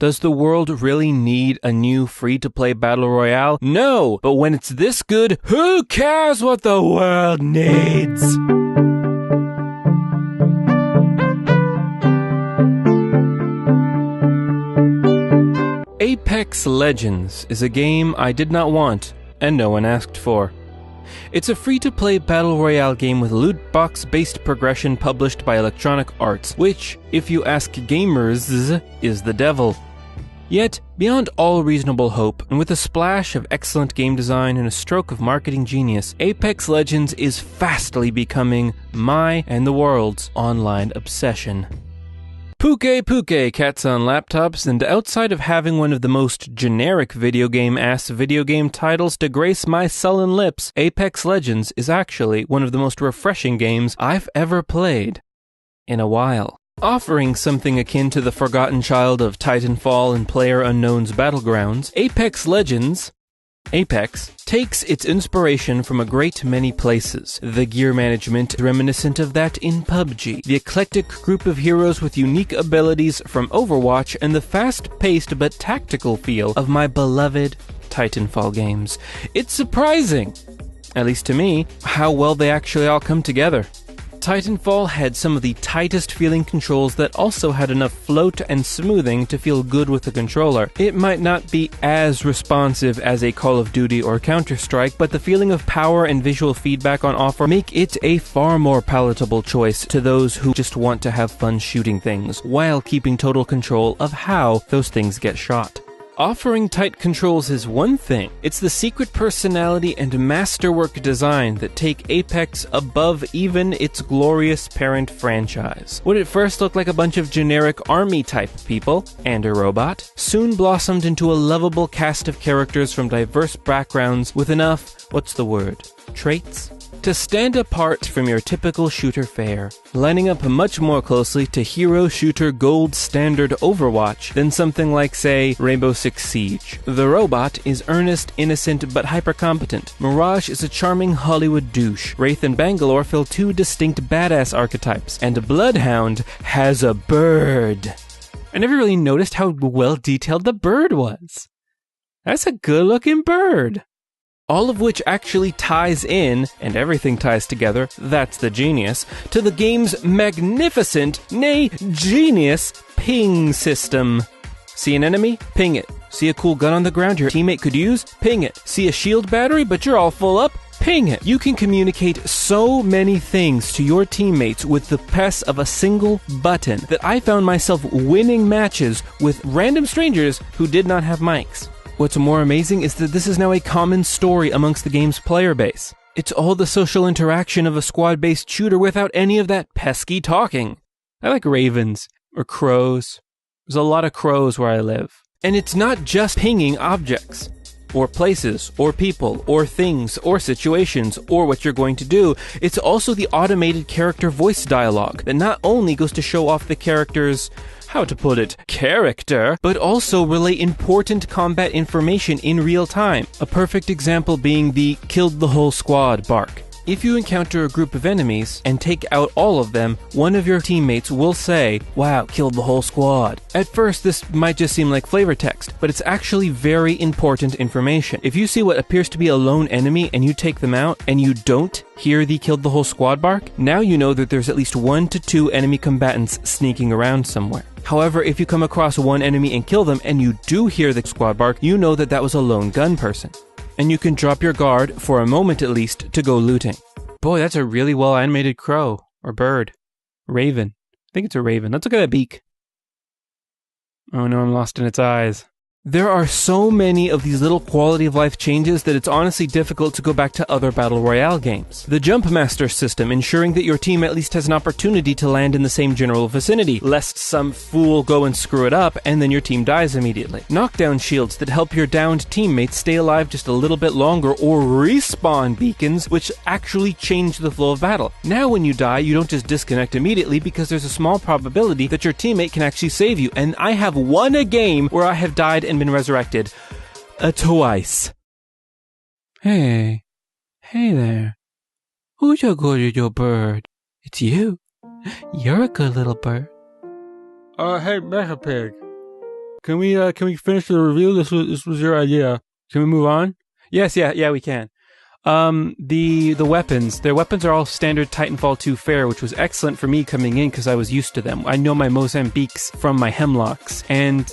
Does the world really need a new free-to-play battle royale? No! But when it's this good, who cares what the world needs? Apex Legends is a game I did not want, and no one asked for. It's a free-to-play battle royale game with loot box-based progression published by Electronic Arts, which, if you ask gamers, is the devil. Yet, beyond all reasonable hope, and with a splash of excellent game design and a stroke of marketing genius, Apex Legends is fastly becoming my and the world's online obsession. Puke cats on laptops, and outside of having one of the most generic video game titles to grace my sullen lips, Apex Legends is actually one of the most refreshing games I've ever played in a while. Offering something akin to the forgotten child of Titanfall and PlayerUnknown's Battlegrounds, Apex Legends takes its inspiration from a great many places. The gear management reminiscent of that in PUBG, the eclectic group of heroes with unique abilities from Overwatch, and the fast-paced but tactical feel of my beloved Titanfall games. It's surprising, at least to me, how well they actually all come together. Titanfall had some of the tightest feeling controls that also had enough float and smoothing to feel good with the controller. It might not be as responsive as a Call of Duty or Counter-Strike, but the feeling of power and visual feedback on offer make it a far more palatable choice to those who just want to have fun shooting things, while keeping total control of how those things get shot. Offering tight controls is one thing. It's the secret personality and masterwork design that take Apex above even its glorious parent franchise. What at first looked like a bunch of generic army-type people, and a robot, soon blossomed into a lovable cast of characters from diverse backgrounds with enough, traits? To stand apart from your typical shooter fare, lining up much more closely to hero shooter gold standard Overwatch than something like, say, Rainbow Six Siege. The robot is earnest, innocent, but hyper-competent. Mirage is a charming Hollywood douche. Wraith and Bangalore fill two distinct badass archetypes. And Bloodhound has a bird. I never really noticed how well detailed the bird was. That's a good-looking bird. All of which actually ties in, and everything ties together, that's the genius, to the game's magnificent, nay, genius, ping system. See an enemy? Ping it. See a cool gun on the ground your teammate could use? Ping it. See a shield battery but you're all full up? Ping it. You can communicate so many things to your teammates with the press of a single button that I found myself winning matches with random strangers who did not have mics. What's more amazing is that this is now a common story amongst the game's player base. It's all the social interaction of a squad-based shooter without any of that pesky talking. I like ravens, or crows. There's a lot of crows where I live. And it's not just pinging objects, or places, or people, or things, or situations, or what you're going to do. It's also the automated character voice dialogue that not only goes to show off the character's, how to put it, character, but also relay important combat information in real time. A perfect example being the killed the whole squad bark. If you encounter a group of enemies and take out all of them, one of your teammates will say, "Wow, killed the whole squad." At first, this might just seem like flavor text, but it's actually very important information. If you see what appears to be a lone enemy and you take them out, and you don't hear the killed the whole squad bark, now you know that there's at least 1 to 2 enemy combatants sneaking around somewhere. However, if you come across one enemy and kill them, and you do hear the squad bark, you know that that was a lone gun person. And you can drop your guard, for a moment at least, to go looting. Boy, that's a really well-animated crow. Or bird. Raven. I think it's a raven. Let's look at that beak. Oh no, I'm lost in its eyes. There are so many of these little quality of life changes that it's honestly difficult to go back to other Battle Royale games. The Jump Master system, ensuring that your team at least has an opportunity to land in the same general vicinity, lest some fool go and screw it up and then your team dies immediately. Knockdown shields that help your downed teammates stay alive just a little bit longer, or respawn beacons which actually change the flow of battle. Now when you die, you don't just disconnect immediately because there's a small probability that your teammate can actually save you, and I have won a game where I have died and been resurrected twice. Hey there. Who's your good little bird? It's you. You're a good little bird. Hey, Mega Pig. can we finish the review? This was your idea. Can we move on? Yes, yeah, we can. The weapons. Their weapons are all standard Titanfall 2 fare, which was excellent for me coming in because I was used to them. I know my Mozambiques from my Hemlocks, and...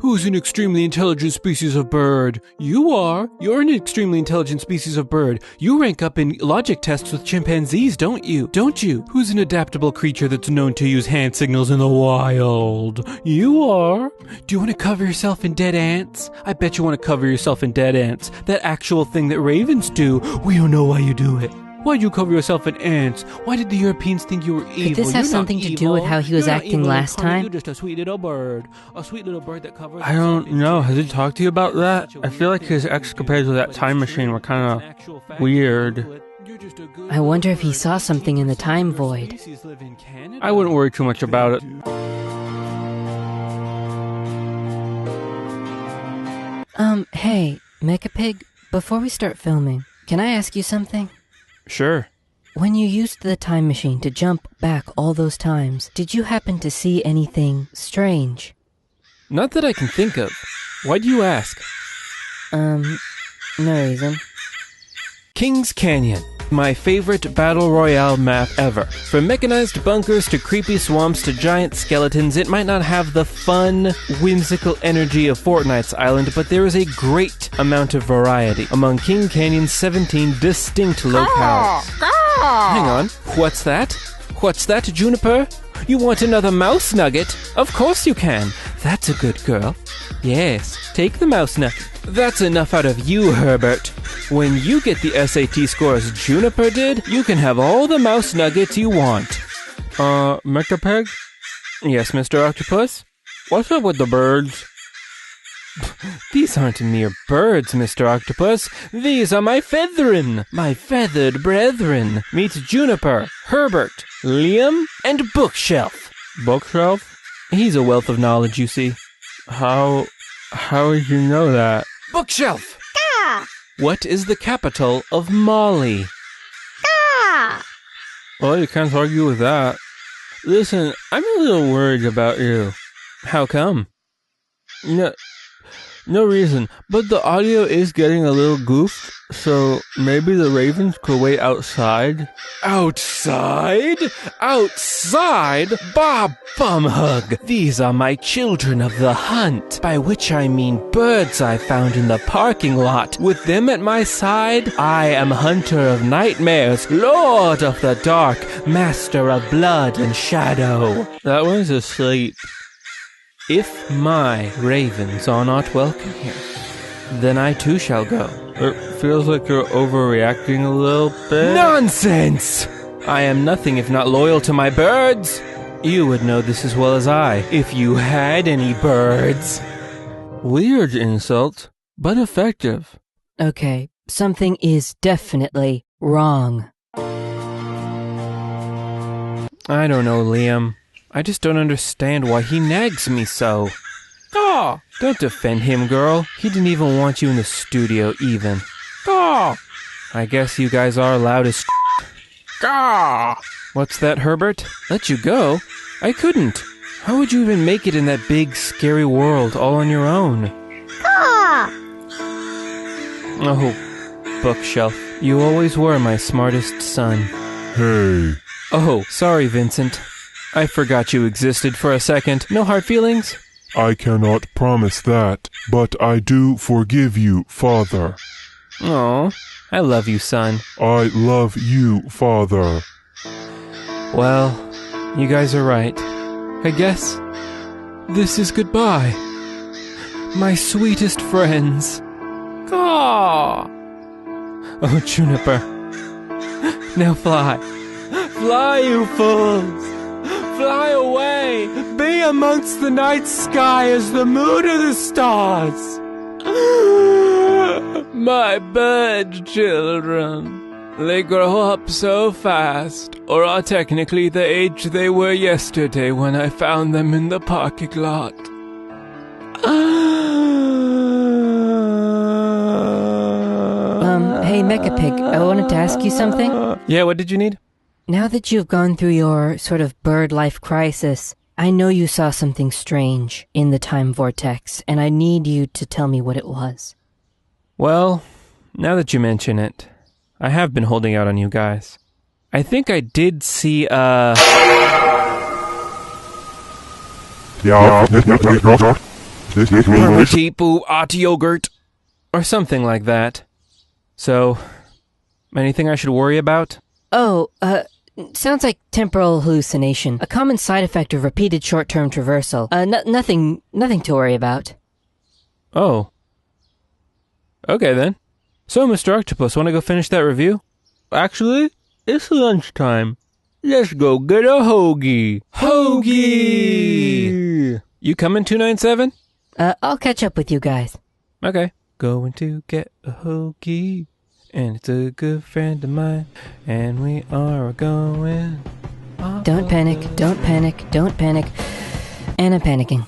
Who's an extremely intelligent species of bird? You are. You're an extremely intelligent species of bird. You rank up in logic tests with chimpanzees, don't you? Don't you? Who's an adaptable creature that's known to use hand signals in the wild? You are. Do you want to cover yourself in dead ants? I bet you want to cover yourself in dead ants. That actual thing that ravens do. We don't know why you do it. Why'd you cover yourself in ants? Why did the Europeans think you were evil? Could this have something to do with how he was acting last time? You're just a sweet little bird. A sweet little bird that covers... I don't know. Has he talked to you about that? I feel like his escapades with that time machine were kind of weird. I wonder if he saw something in the time void. I wouldn't worry too much about it. Hey, Mechapig, before we start filming, can I ask you something? Sure. When you used the time machine to jump back all those times, did you happen to see anything strange? Not that I can think of. Why'd you ask? No reason. Kings Canyon. My favorite battle royale map ever. From mechanized bunkers to creepy swamps to giant skeletons, it might not have the fun, whimsical energy of Fortnite's island, but there is a great amount of variety among King Canyon's 17 distinct locales. Hang on, what's that? What's that, Juniper? You want another mouse nugget? Of course you can. That's a good girl. Yes, take the mouse nugget. That's enough out of you, Herbert. When you get the SAT scores Juniper did, you can have all the mouse nuggets you want. Mechapeg? Yes, Mr. Octopus? What's up with the birds? These aren't mere birds, Mr. Octopus. These are my featherin, my feathered brethren. Meet Juniper, Herbert, Liam, and Bookshelf. Bookshelf? He's a wealth of knowledge, you see. How would you know that? Bookshelf! What is the capital of Mali? Well, you can't argue with that. Listen, I'm a little worried about you. How come? No reason, but the audio is getting a little goofed, so maybe the ravens could wait outside. Outside? Outside? Bob Bumhug! These are my children of the hunt, by which I mean birds I found in the parking lot. With them at my side, I am hunter of nightmares, lord of the dark, master of blood and shadow. That one's asleep. If my ravens are not welcome here, then I too shall go. It feels like you're overreacting a little bit. Nonsense! I am nothing if not loyal to my birds. You would know this as well as I, if you had any birds. Weird insult, but effective. Okay, something is definitely wrong. I don't know, Liam. I just don't understand why he nags me so. Oh, don't defend him, girl. He didn't even want you in the studio, even. Oh, I guess you guys are loud as What's that, Herbert? Let you go? I couldn't. How would you even make it in that big, scary world all on your own? Oh, Bookshelf, you always were my smartest son. Hey. Oh, sorry, Vincent. I forgot you existed for a second. No hard feelings? I cannot promise that, but I do forgive you, Father. Aw, I love you, son. I love you, Father. Well, you guys are right. I guess this is goodbye. My sweetest friends. Caw! Oh, Juniper. Now fly. Fly, you fools! Fly away! Be amongst the night sky as the moon or the stars! My bird children. They grow up so fast, or are technically the age they were yesterday when I found them in the parking lot. Hey Mechapig, I wanted to ask you something. Yeah, what did you need? Now that you've gone through your sort of bird life crisis, I know you saw something strange in the time vortex, and I need you to tell me what it was. Well, now that you mention it, I have been holding out on you guys. I think I did see Teepu Ot Yogurt, or something like that. So, anything I should worry about? Oh, sounds like temporal hallucination, a common side effect of repeated short-term traversal. Nothing to worry about. Oh. Okay then. So, Mr. Octopus, want to go finish that review? Actually, it's lunchtime. Let's go get a hoagie. Hoagie! You coming, 297? I'll catch up with you guys. Okay. Going to get a hoagie, and it's a good friend of mine, and we are going... Don't panic, don't panic, don't panic. And I'm panicking.